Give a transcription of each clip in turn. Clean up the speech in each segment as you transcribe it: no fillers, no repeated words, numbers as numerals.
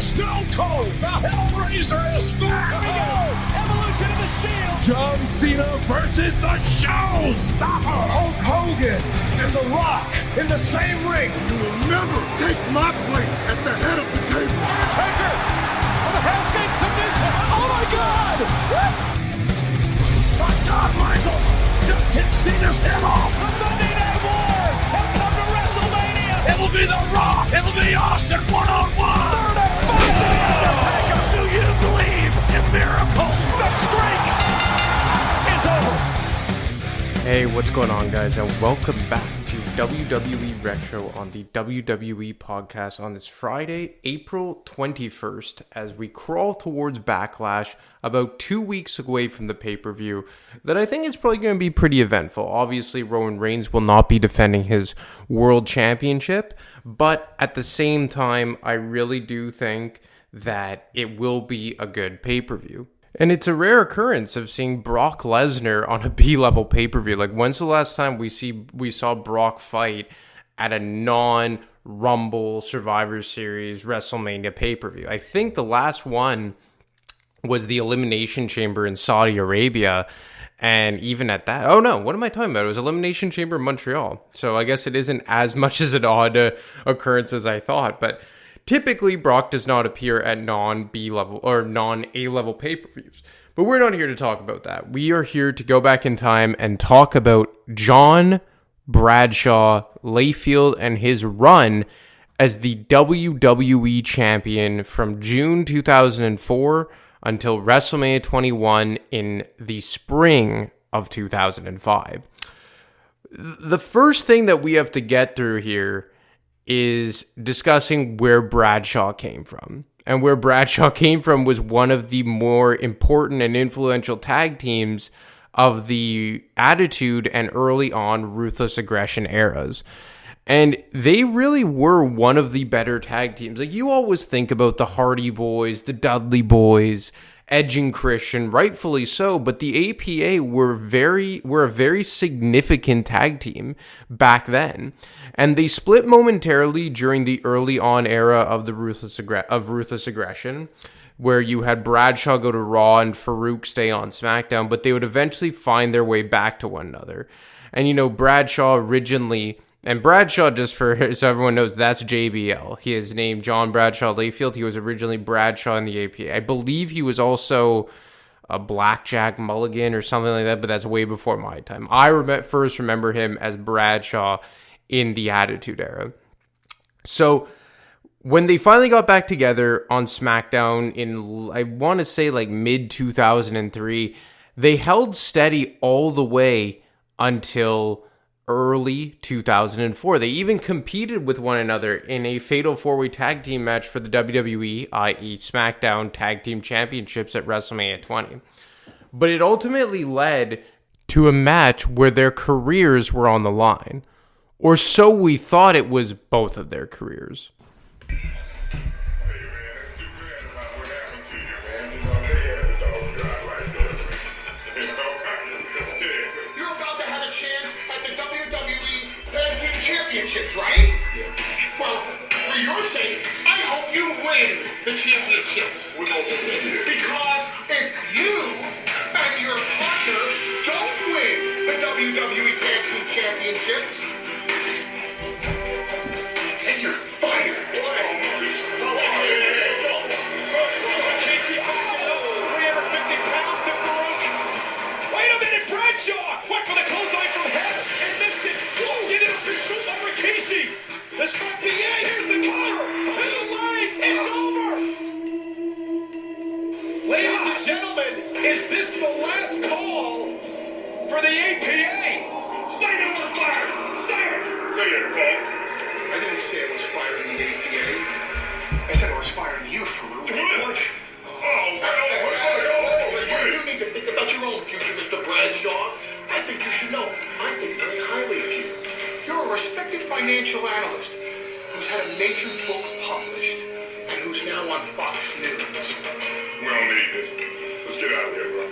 Stone Cold, the Hellraiser is back! Evolution of the Shield! John Cena versus the Showstopper! Hulk Hogan and The Rock in the same ring! You will never take my place at the head of the table! Taker with a Hell's Gate submission! Oh my God! What? My God, Michaels just kicked Cena's head off! The Monday Night Wars have come to WrestleMania! It'll be The Rock! It'll be Austin one-on-one! Third and final Undertaker! Do you believe in miracles? The streak is over! Hey, what's going on, guys, and welcome back to WWE Retro on the WWE podcast on this Friday, April 21st, as we crawl towards Backlash, about 2 weeks away from the pay-per-view that I think is probably going to be pretty eventful. Obviously, Roman Reigns will not be defending his World Championship, but at the same time, I really do think that it will be a good pay-per-view. And it's a rare occurrence of seeing Brock Lesnar on a B-level pay-per-view. Like, when's the last time we saw Brock fight at a non-Rumble Survivor Series WrestleMania pay-per-view? I think the last one was the Elimination Chamber in Saudi Arabia. And even at that, oh no, what am I talking about? It was Elimination Chamber in Montreal. So I guess it isn't as much as an odd occurrence as I thought. But typically, Brock does not appear at non-B level or non-A level pay-per-views. But we're not here to talk about that. We are here to go back in time and talk about John Bradshaw Layfield and his run as the WWE Champion from June 2004 until WrestleMania 21 in the spring of 2005. The first thing that we have to get through here is discussing where Bradshaw came from. And where Bradshaw came from was one of the more important and influential tag teams of the Attitude and early on Ruthless Aggression eras. And they really were one of the better tag teams. Like, you always think about the Hardy Boys, the Dudley Boys, Edge and Christian, rightfully so, but the APA were a very significant tag team back then. And they split momentarily during the early on era of the Ruthless Aggression, where you had Bradshaw go to Raw and Farouk stay on SmackDown, but they would eventually find their way back to one another. And, you know, Bradshaw originally, and Bradshaw, just for so everyone knows, that's JBL. He is named John Bradshaw Layfield. He was originally Bradshaw in the APA. I believe he was also a Blackjack Mulligan or something like that, but that's way before my time. I first remember him as Bradshaw in the Attitude Era. So when they finally got back together on SmackDown in, I want to say, like mid-2003, they held steady all the way until early 2004. They even competed with one another in a fatal four-way tag team match for the WWE, i.e. SmackDown Tag Team Championships at WrestleMania 20. But it ultimately led to a match where their careers were on the line. Or so we thought it was both of their careers. Right? Yeah. Well, for your sakes, I hope you win the championships. We're going to win. Because if you and your partner don't win the WWE Tag Team Championships, then you're fired. Casey, 350 pounds to Farouk. Wait a minute, Bradshaw! Went for the clothesline from hell and missed it. Get it up and shoot over Casey. Let's go, PA. Here's the cover. To the line. It's over. Ladies and gentlemen, is this the last call for the APA? Say it was fired. Say it. Say it, Paul. I didn't say I was firing the APA. I said I was firing you, Farouk. What? You need to think about your own future, Mr. Bradshaw. I think you should know. I think very highly of you. You're a respected financial analyst who's had a major book published and who's now on Fox News. We don't need this. Let's get out of here, bro.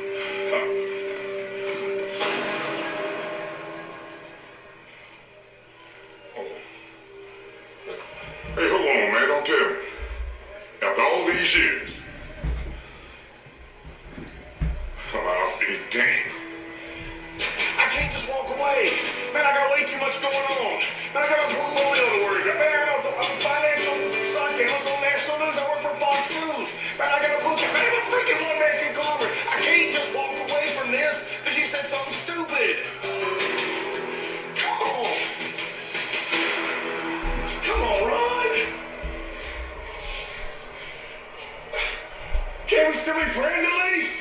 Hey, hold on, man. Don't tell me. After all these years. Well, I'll be damned. I can't just walk away. Man, I got way too much going on. Man, I got a portfolio to worry about. Man, I'm a financial stock analyst on national news. I work for Fox News. Man, I got a book. Man, I'm a freaking one-man conglomerate. I can't just walk away from this because you said something stupid. Come on. Come on, Ron. Can't we still be friends at least?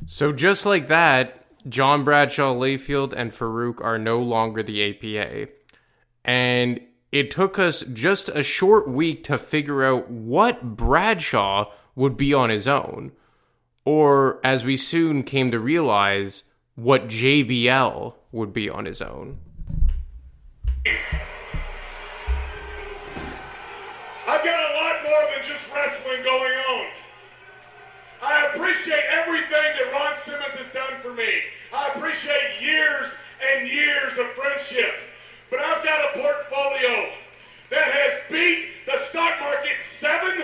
So just like that, John Bradshaw Layfield and Farouk are no longer the APA. And it took us just a short week to figure out what Bradshaw would be on his own. Or, as we soon came to realize, what JBL would be on his own. I've got a lot more than just wrestling going on. I appreciate everything that Ron Simmons has done for me. I appreciate years and years of friendship. But I've got a portfolio that has beat the stock market 7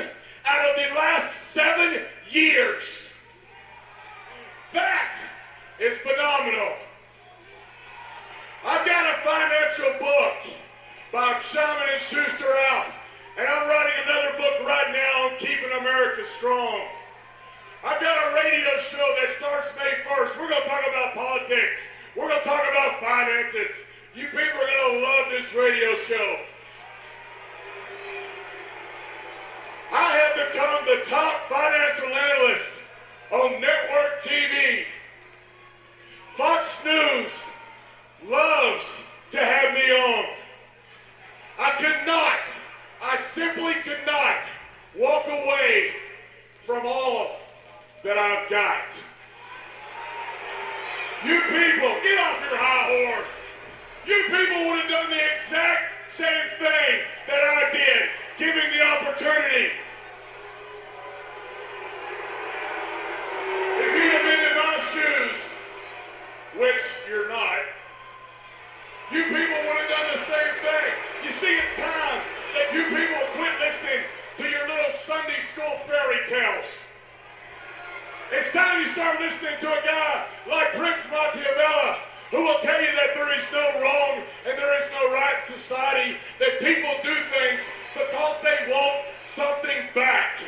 out of the last 7 years. That is phenomenal. I've got a financial book by Shaman and Schuster out, and I'm writing another book right now on keeping America strong. I've got a radio show that starts May 1st. We're going to talk about politics. We're going to talk about finances. You people are going to love this radio show. I have become the top financial analyst on network TV. Fox News loves to have me on. I simply could not walk away from all that I've got. You people, get off your high horse. You people would have done the exact same thing that I did, given the opportunity. If you had been in my shoes, which you're not, you people would have done the same thing. You see, it's time that you people quit listening to your little Sunday school fairy tales. It's time you start listening to a guy like Prince Machiavelli, who will tell you that there is no wrong and there is no right in society, that people do things because they want something back.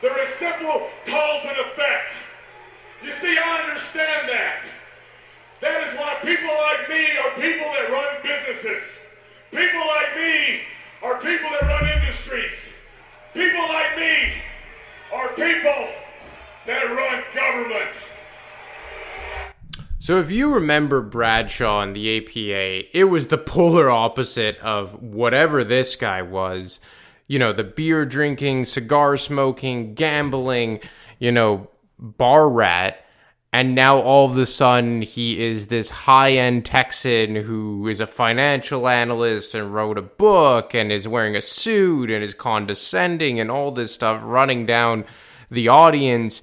There is simple cause and effect. You see, I understand that. That is why people like me are people that run businesses. People like me are people that run industries. People like me are people that run governments. So if you remember Bradshaw and the APA, it was the polar opposite of whatever this guy was. You know, the beer drinking, cigar smoking, gambling, bar rat. And now all of a sudden he is this high-end Texan who is a financial analyst and wrote a book and is wearing a suit and is condescending and all this stuff running down the audience.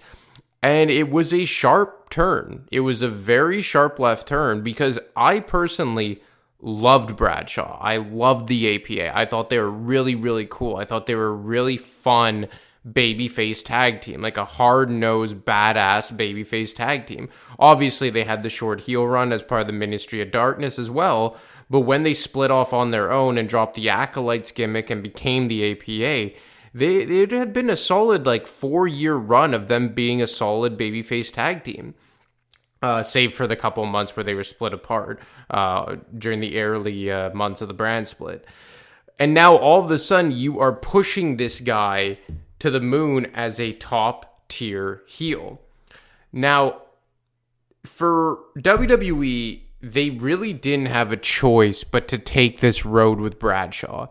And it was a sharp turn. It was a very sharp left turn because I personally loved Bradshaw. I loved the APA. I thought they were really, really cool. I thought they were a really fun babyface tag team, like a hard-nosed, badass babyface tag team. Obviously, they had the short heel run as part of the Ministry of Darkness as well, but when they split off on their own and dropped the Acolytes gimmick and became the APA, it had been a solid 4-year run of them being a solid babyface tag team. Save for the couple months where they were split apart during the early months of the brand split. And now all of a sudden you are pushing this guy to the moon as a top tier heel. Now, for WWE, they really didn't have a choice but to take this road with Bradshaw.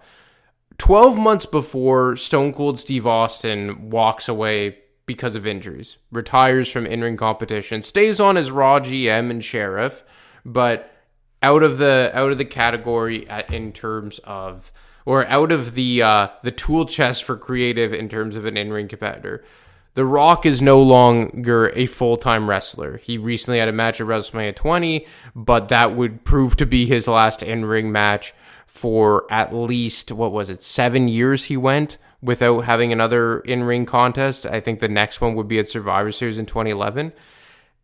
12 months before, Stone Cold Steve Austin walks away because of injuries, retires from in-ring competition, stays on as Raw GM and Sheriff, but out of the category in terms of, or out of the tool chest for creative in terms of an in-ring competitor. The Rock is no longer a full-time wrestler. He recently had a match at WrestleMania 20, but that would prove to be his last in-ring match for at least, 7 years he went without having another in-ring contest. I think the next one would be at Survivor Series in 2011.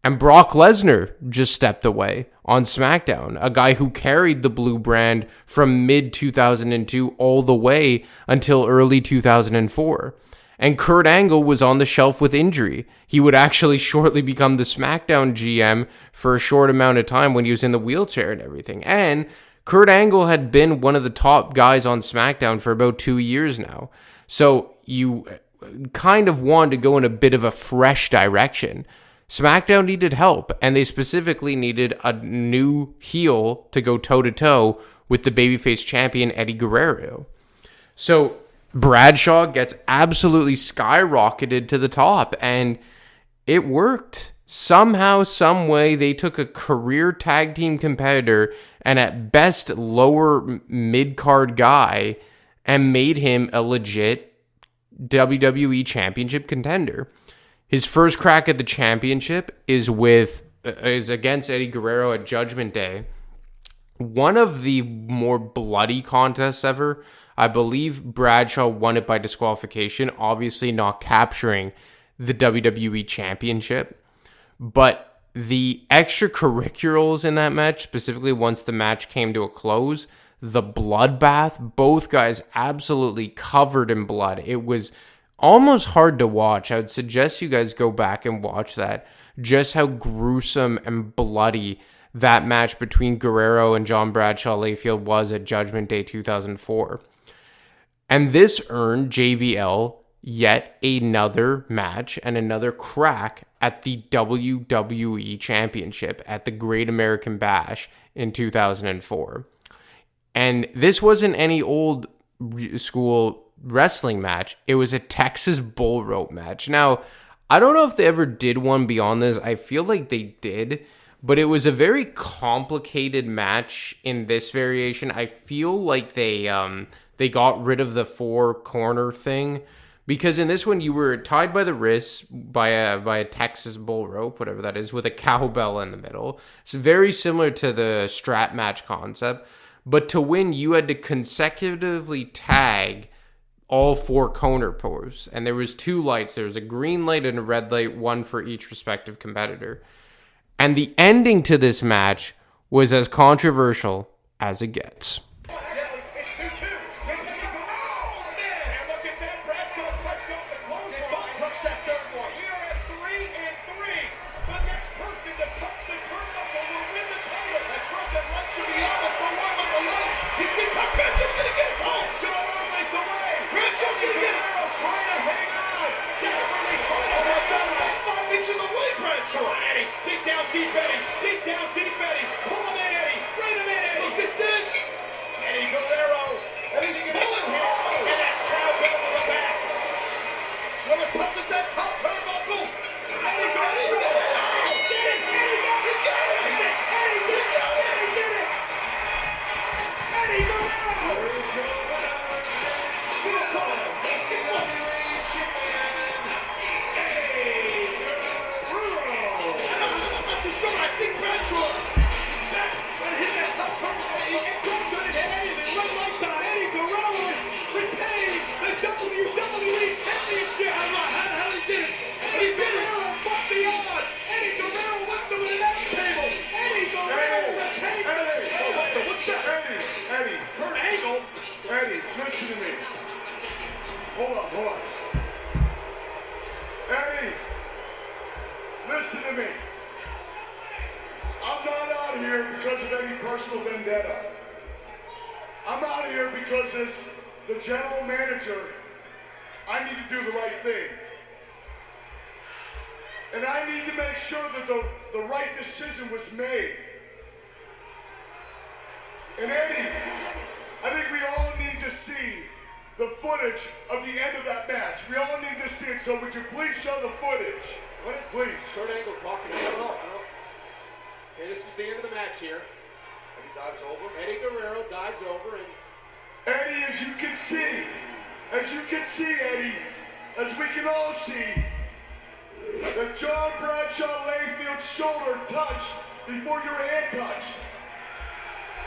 And Brock Lesnar just stepped away on SmackDown, a guy who carried the blue brand from mid-2002 all the way until early 2004. And Kurt Angle was on the shelf with injury. He would actually shortly become the SmackDown GM for a short amount of time when he was in the wheelchair and everything. And Kurt Angle had been one of the top guys on SmackDown for about 2 years now. So you kind of wanted to go in a bit of a fresh direction. SmackDown needed help, and they specifically needed a new heel to go toe-to-toe with the babyface champion Eddie Guerrero. So Bradshaw gets absolutely skyrocketed to the top, and it worked. Somehow, some way, they took a career tag team competitor and at best lower mid-card guy and made him a legit WWE Championship contender. His first crack at the championship is against Eddie Guerrero at Judgment Day. One of the more bloody contests ever. I believe Bradshaw won it by disqualification, obviously not capturing the WWE Championship. But the extracurriculars in that match, specifically once the match came to a close, the bloodbath, both guys absolutely covered in blood. It was almost hard to watch. I would suggest you guys go back and watch that. Just how gruesome and bloody that match between Guerrero and John Bradshaw Layfield was at Judgment Day 2004. And this earned JBL yet another match and another crack at the WWE Championship at the Great American Bash in 2004. And this wasn't any old school wrestling match. It was a Texas bull rope match. Now, I don't know if they ever did one beyond this. I feel like they did, but it was a very complicated match in this variation. I feel like they got rid of the four corner thing, because in this one you were tied by the wrists by a Texas bull rope, whatever that is, with a cowbell in the middle. It's very similar to the strap match concept, but to win you had to consecutively tag all four corner posts, and there was two lights. There was a green light and a red light, one for each respective competitor. And the ending to this match was as controversial as it gets.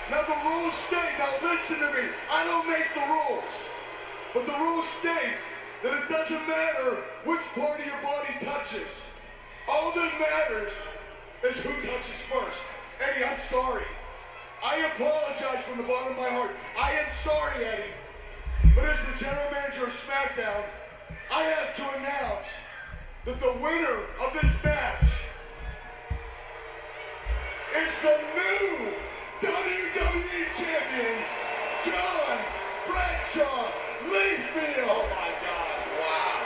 Now the rules state, now listen to me, I don't make the rules, but the rules state that it doesn't matter which part of your body touches. All that matters is who touches first. Eddie, I'm sorry. I apologize from the bottom of my heart. I am sorry, Eddie. But as the general manager of SmackDown, I have to announce that the winner of this match is the new WWE Champion, John Bradshaw Layfield. Oh my God, wow.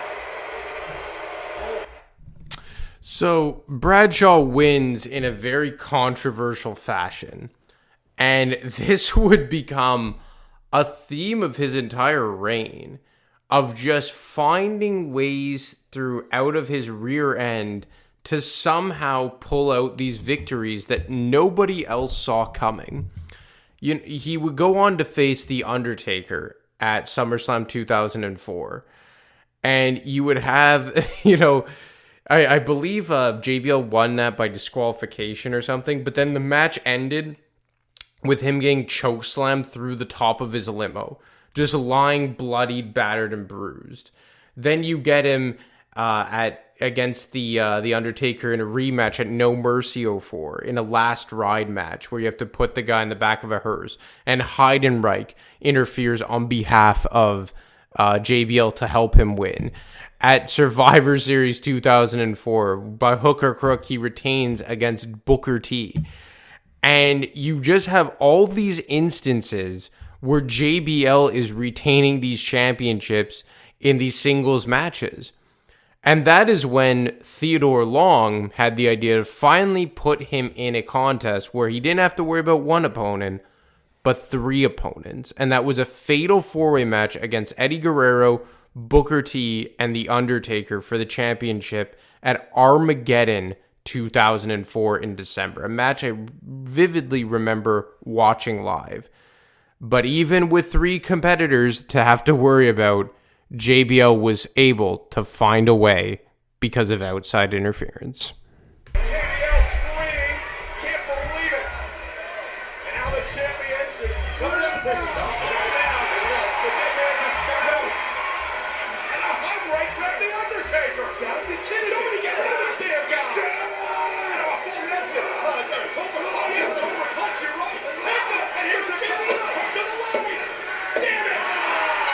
So Bradshaw wins in a very controversial fashion. And this would become a theme of his entire reign, of just finding ways out of his rear end to somehow pull out these victories that nobody else saw coming. He would go on to face The Undertaker at SummerSlam 2004. And you would have, I believe JBL won that by disqualification or something, but then the match ended with him getting chokeslammed through the top of his limo, just lying bloodied, battered, and bruised. Then you get him against the Undertaker in a rematch at No Mercy 04, in a last ride match where you have to put the guy in the back of a hearse, and Heidenreich interferes on behalf of JBL to help him win. At Survivor Series 2004, by hook or crook, he retains against Booker T. And you just have all these instances where JBL is retaining these championships in these singles matches. And that is when Theodore Long had the idea to finally put him in a contest where he didn't have to worry about one opponent, but three opponents. And that was a fatal four-way match against Eddie Guerrero, Booker T, and The Undertaker for the championship at Armageddon 2004 in December. A match I vividly remember watching live. But even with three competitors to have to worry about, JBL was able to find a way because of outside interference. JBL screaming, can't believe it. And now the champions is coming up to the big man just sat out. And a hug right grab the Undertaker. Gotta be kidding. Somebody get rid of this damn guy. And a full Nelson. Cobra touch you right. Take it. And here's the JBL. To the leg. Damn it.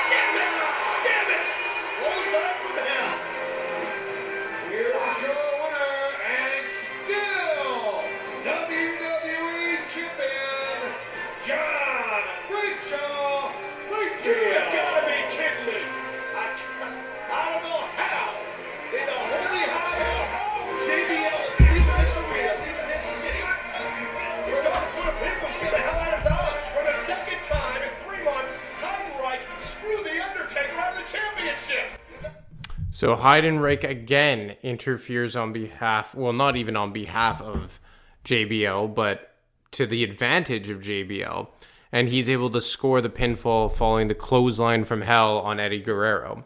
Damn it. What was that from him? Here's your winner and still WWE Champion, John Bradshaw Layfield. You've got to be kidding me. I don't know how. In the holy high JBL is leaving this arena, leaving this city. He's going for the people. He's getting the hell out of Dodge. For the second time in 3 months, Heidenreich screwed the Undertaker out of the championship. So Heidenreich again interferes on behalf, well, not even on behalf of JBL, but to the advantage of JBL. And he's able to score the pinfall following the clothesline from hell on Eddie Guerrero.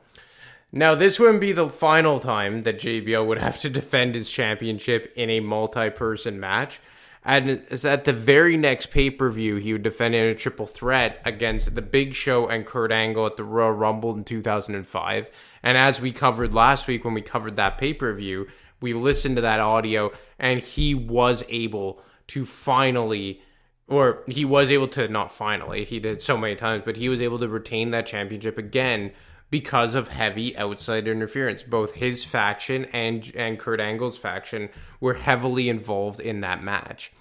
Now, this wouldn't be the final time that JBL would have to defend his championship in a multi-person match. And at the very next pay-per-view, he would defend in a triple threat against The Big Show and Kurt Angle at the Royal Rumble in 2005. And as we covered last week when we covered that pay-per-view, we listened to that audio, and he was able to finally, or he was able to, not finally, he did so many times, but he was able to retain that championship again because of heavy outside interference. Both his faction and Kurt Angle's faction were heavily involved in that match.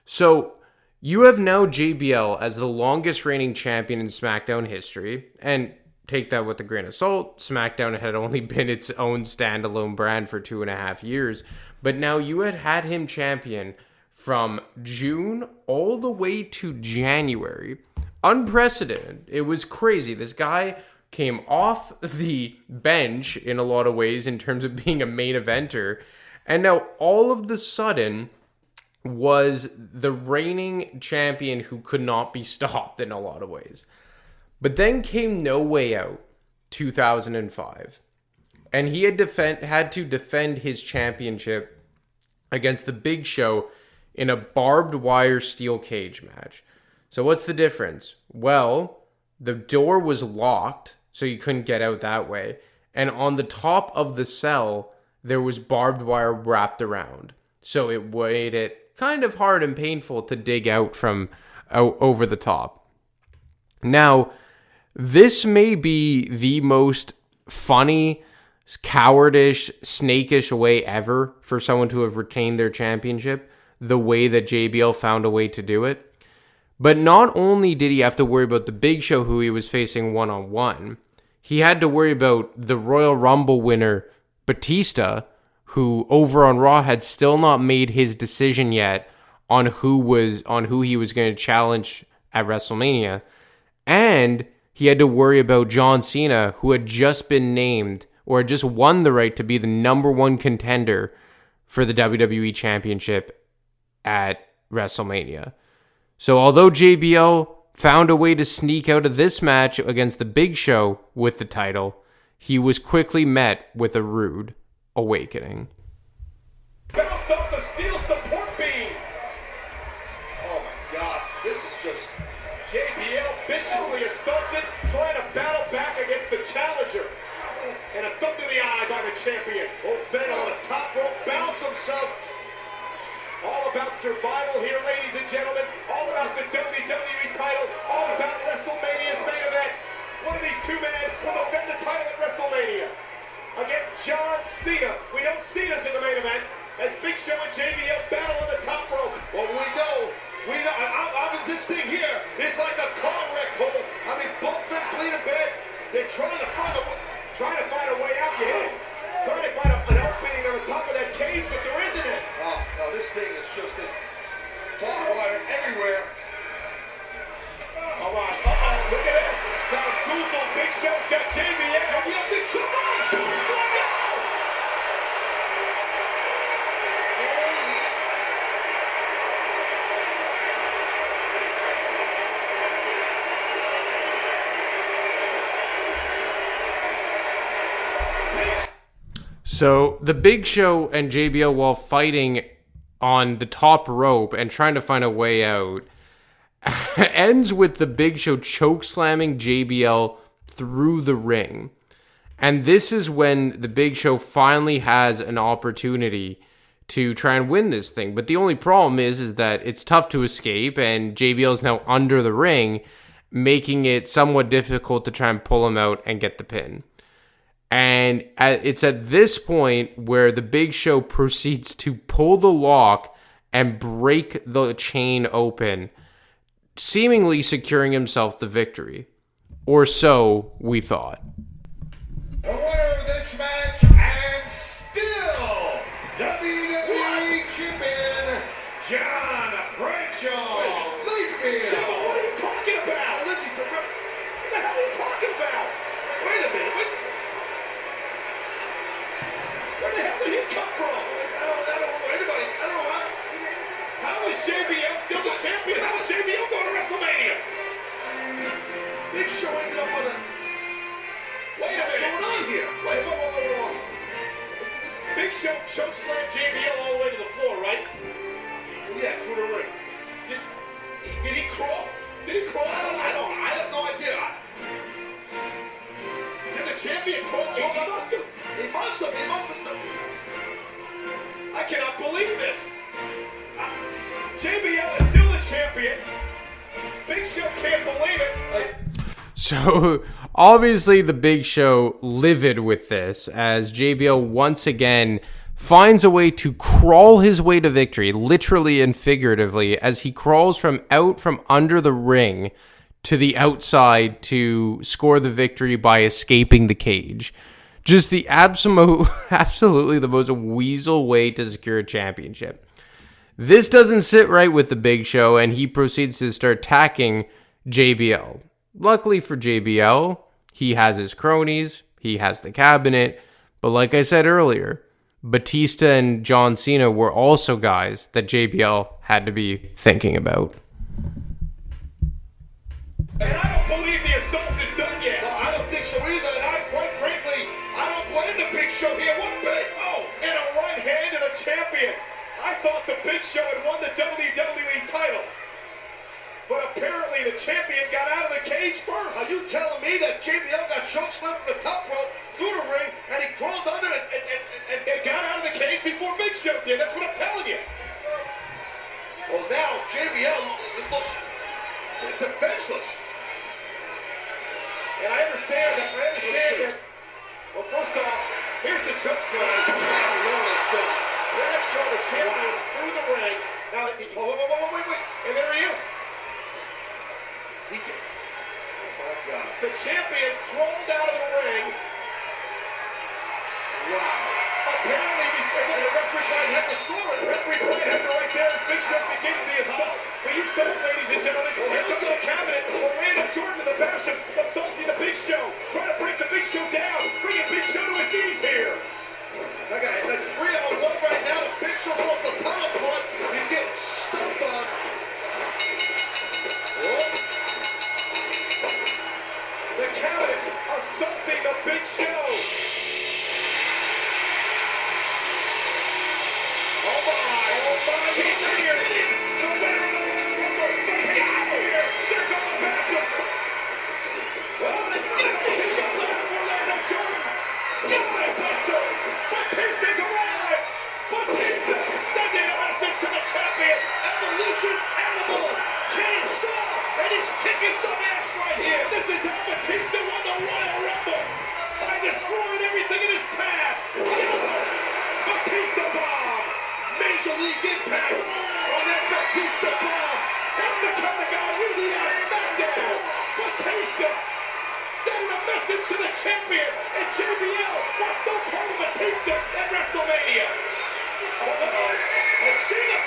So you have now JBL as the longest reigning champion in SmackDown history, and take that with a grain of salt. SmackDown had only been its own standalone brand for 2.5 years, but now you had him champion from June all the way to January. Unprecedented. It was crazy. This guy came off the bench in a lot of ways in terms of being a main eventer, and now all of the sudden was the reigning champion who could not be stopped in a lot of ways. But then came No Way Out 2005, and he had to defend his championship against The Big Show in a barbed wire steel cage match. So what's the difference? Well, the door was locked, so you couldn't get out that way. And on the top of the cell, there was barbed wire wrapped around. So it made it kind of hard and painful to dig out from over the top. Now, this may be the most funny, cowardish, snakish way ever for someone to have retained their championship, the way that JBL found a way to do it. But not only did he have to worry about the Big Show, who he was facing one-on-one, he had to worry about the Royal Rumble winner, Batista, who over on Raw had still not made his decision yet on who he was going to challenge at WrestleMania. And he had to worry about John Cena, who had just been named or had just won the right to be the number one contender for the WWE Championship at WrestleMania. So although JBL found a way to sneak out of this match against the Big Show with the title, he was quickly met with a rude awakening. Bounced off the steel support beam. Oh my God, this is just JBL viciously assaulted, trying to battle back against the challenger. And a thumb to the eye by the champion. Both men on the top rope, bounce himself. All about survival here, ladies and gentlemen. All about the WWE title. All about WrestleMania's main event. One of these two men will defend the title at WrestleMania against John Cena. We know Cena's in the main event as Big Show and JBL battle on the top rope. Well, we know. This thing here is like a car wreck, Cole. I mean, both men bleeding bad. They're trying to find a way out. You hit it. Trying to find an opening on the top of that cage, but there isn't it. Oh, no, this thing is just this barbed wire everywhere. All right, look at this. Got a goozle. Big Show's got JBL. And you have to come on, slow down. So the Big Show and JBL, while fighting on the top rope and trying to find a way out, ends with the Big Show choke slamming JBL through the ring. And this is when the Big Show finally has an opportunity to try and win this thing. But the only problem is that it's tough to escape, and JBL is now under the ring, making it somewhat difficult to try and pull him out and get the pin. And it's at this point where the Big Show proceeds to pull the lock and break the chain open, seemingly securing himself the victory. Or so we thought. The winner of this match, and still WWE Champion, John Bradshaw. Leave me. What are you talking about? Listen, what the hell are you talking about? Wait a minute. Where the hell did he come from? I don't know anybody. I don't know how is JBL still the champion? How is JBL going to WrestleMania? Big Show ended up on a... Wait a minute. What's going on here? Whoa. Big Show chokeslammed JBL all the way to the floor, right? Yeah, through the ring. Did he crawl? I have no idea. Did the champion crawl? He must have. He must have. I cannot believe this. JBL is still the champion. Big Show can't believe it. So, obviously, the Big Show livid with this, as JBL once again finds a way to crawl his way to victory, literally and figuratively, as he crawls from under the ring to the outside to score the victory by escaping the cage. Just the absolutely the most weasel way to secure a championship. This doesn't sit right with the Big Show, and he proceeds to start attacking JBL. Luckily for JBL, he has his cronies, he has the cabinet, but like I said earlier, Batista and John Cena were also guys that JBL had to be thinking about. And I don't believe the assault is done yet. Well, I don't think so either, and quite frankly, I don't blame the Big Show here one bit. Oh, and a right hand to the champion. I thought the Big Show had won the WWE title, but apparently apparently the champion got out of the cage first. Are you telling me that JBL got choke slammed from the top rope through the ring and he crawled under And got out of the cage before Big Show did. That's what I'm telling you. Well, now JBL looks defenseless. And I understand that. Well, first off, here's the choke slam. Bradshaw, the champion, through the ring. Now, wait. And there he is. Oh, my God. The champion crawled out of the ring. Wow. Apparently, before the referee might have to saw it. Referee might have to right there as Big Show begins the assault. But you saw it, ladies and gentlemen. Here comes the cabinet. Orlando Jordan of the Bastions assaulting the Big Show. Trying to break the Big Show down. Bringing Big Show to his knees here. I got like 3-on-1 right now. The Big Show's off the power punt. He's getting stumped on. Oh. The cabinet assaulting the Big Show. Oh my, he's here. The winner of the Rumble, the King is here. There go the Bastions. Well, it's a left for Orlando Jordan. Sky Buster. Batista's arrived. Batista sending a message to the champion. Evolution's animal. King Saw. And he's kicking some ass right here. This is how Batista won the Royal Rumble. By destroying everything in his path. Batista bomb. Major League Impact on that Batista bomb. That's the kind of guy we need on SmackDown. Batista sending a message to the champion. And JBL wants no part of Batista at WrestleMania. And Cena.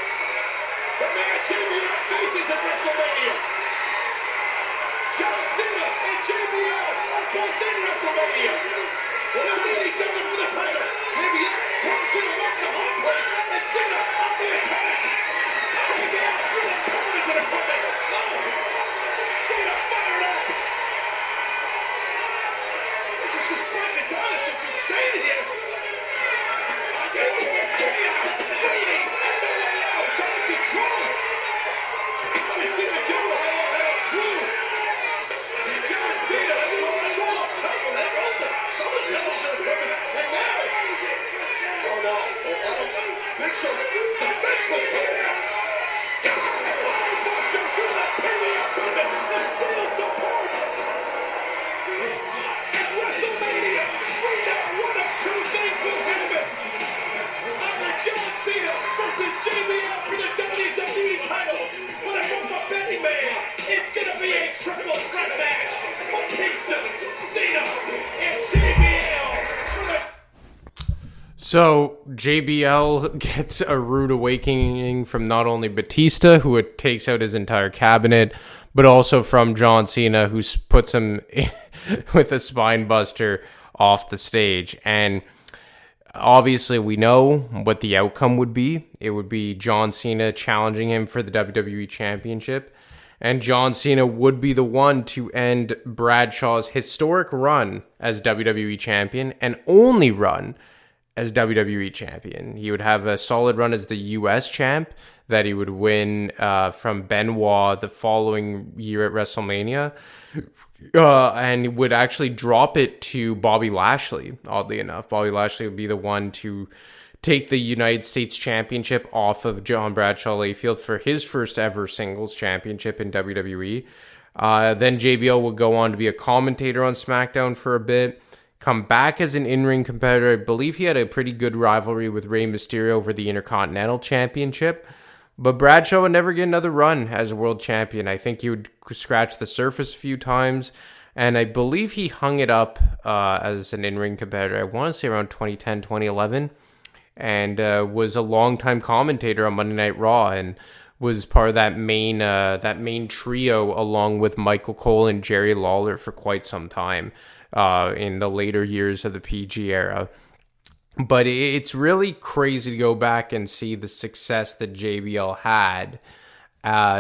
The man JBL faces at WrestleMania. John Cena and JBL are both in WrestleMania. They'll meet each other for the title. JBL comes to the mark the home place. And Cena on the attack. JBL through the television equipment. Cena fired up. This is just breaking down. It's insane here. This chaos, bleeding, and no way out. It's out of control. Let me see the do it. I don't have a clue. John Cena. It's all up top of that roster. Some of the television equipment. And now. Oh, no. Big Show's defenseless pass. Buster through the premium equipment. The steel supports. At WrestleMania, we know one of two things will happen. Either John Cena versus JBL for the WWE title. But if I'm a betting man, it's going to be a triple threat match. Batista, Cena, and JBL for the... So, JBL gets a rude awakening from not only Batista, who takes out his entire cabinet, but also from John Cena, who puts him with a spine buster off the stage. And obviously, we know what the outcome would be. It would be John Cena challenging him for the WWE Championship. And John Cena would be the one to end Bradshaw's historic run as WWE Champion and only run as WWE Champion. He would have a solid run as the US Champ that he would win from Benoit the following year at WrestleMania. And would actually drop it to Bobby Lashley, oddly enough. Bobby Lashley would be the one to take the United States Championship off of John Bradshaw Layfield for his first ever singles championship in WWE. Then JBL would go on to be a commentator on SmackDown for a bit, come back as an in-ring competitor. I believe he had a pretty good rivalry with Rey Mysterio over the Intercontinental Championship. But Bradshaw would never get another run as a world champion. I think he would scratch the surface a few times. And I believe he hung it up as an in-ring competitor, I want to say around 2010, 2011. And was a longtime commentator on Monday Night Raw and was part of that main trio along with Michael Cole and Jerry Lawler for quite some time in the later years of the PG era. But it's really crazy to go back and see the success that JBL had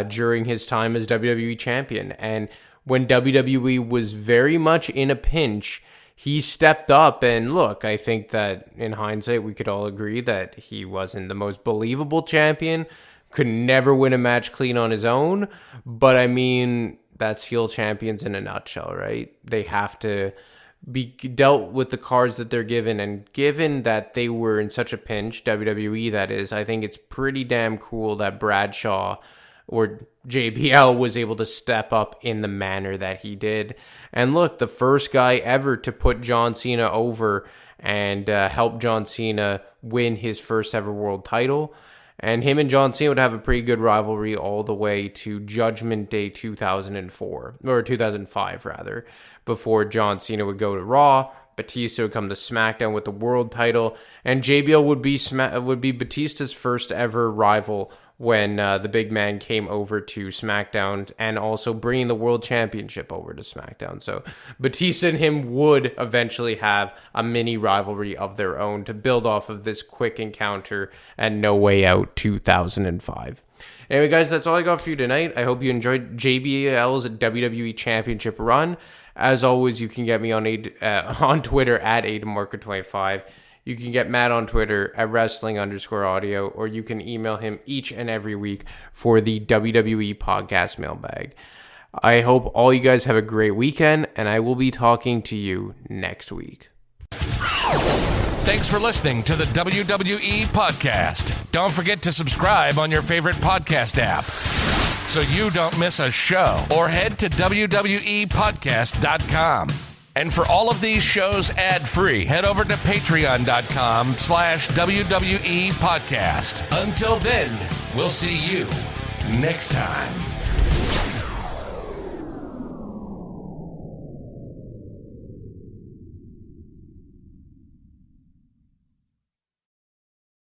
during his time as WWE Champion. And when WWE was very much in a pinch, he stepped up. And look, I think that in hindsight, we could all agree that he wasn't the most believable champion, could never win a match clean on his own. But I mean, that's heel champions in a nutshell, right? They have to be dealt with the cards that they're given, and given that they were in such a pinch, WWE that is, I think it's pretty damn cool that Bradshaw or JBL was able to step up in the manner that he did. And look, the first guy ever to put John Cena over and help John Cena win his first ever world title. And him and John Cena would have a pretty good rivalry all the way to Judgment Day 2004, or 2005 rather, before John Cena would go to Raw, Batista would come to SmackDown with the world title, and JBL would be Batista's first ever rival when the big man came over to SmackDown, and also bringing the World Championship over to SmackDown. So Batista and him would eventually have a mini rivalry of their own to build off of this quick encounter at No Way Out 2005. Anyway, guys, that's all I got for you tonight. I hope you enjoyed JBL's WWE Championship run. As always, you can get me on Twitter at AdamMarker25. You can get Matt on Twitter at wrestling_audio, or you can email him each and every week for the WWE podcast mailbag. I hope all you guys have a great weekend, and I will be talking to you next week. Thanks for listening to the WWE podcast. Don't forget to subscribe on your favorite podcast app so you don't miss a show, or head to WWEpodcast.com. And for all of these shows ad-free, head over to patreon.com/WWE podcast. Until then, we'll see you next time.